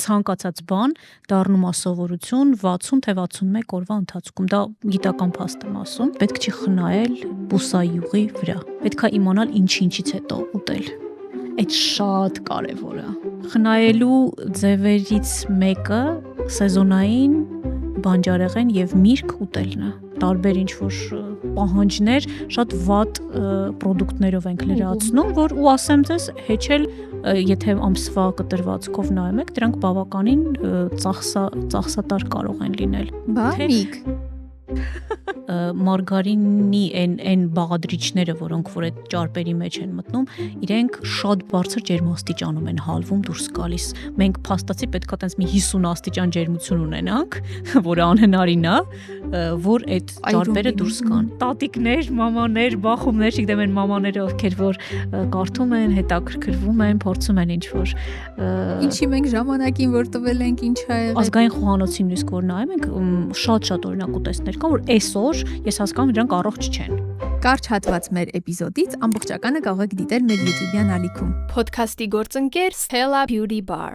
ցանկացած բան դառնում է սովորություն 60 թե 61 օրվա ընթացքում։ Դա գիտական փաստ եմ ասում։ Պետք չի խնայել բուսայուղի վրա։ Պետք է իմանալ ինչից հետո ուտել։ Այդ շատ կարևոր է։ Խնայելու ձևերից մեկը սեզոնային բանջարեղեն եւ միրգ ուտելն է։ Տարբեր ինչ-որ պահանջներ շատ վատ պրոդուկտներով ենք լրացնում, որ ու ասեմ ձեզ, հեչել, եթե ամսվա կտրվածքով նայում եք, դրանք բավականին ծախսատար կարող են լինել։ Բամիկ Մարգարինի այն բաղադրիչները, որոնք որ այդ ճարպերի մեջ են մտնում, իրենք շատ բարձր ջերմաստիճանում են հալվում դուրս գալիս։ Մենք փաստացի պետքա տենց մի 50 աստիճան ջերմություն ունենանք, որը անհնարին է, որ այդ ճարպերը դուրս գան։ Տատիկներ, մամաներ, բախումներ, չգիտեմ այն մամաները, ովքեր որ կարդում են, հետաքրքրվում են, փորձում են ինչ-որ ինչի մենք ժամանակին որ տվել ենք, ինչ ա եղել։ Ազգային խոհանոցին նույնիսկ որ նայում ենք, շատ օրինակ ուտեստներ կան, որ այսօր ես հասկանում դրանք առողջ չեն։ Կարճ հատված մեր էպիզոդից ամբողջականը կարող եք դիտել մեր YouTube-յան ալիքում։ Podcast-ի գործընկեր Stella Beauty Bar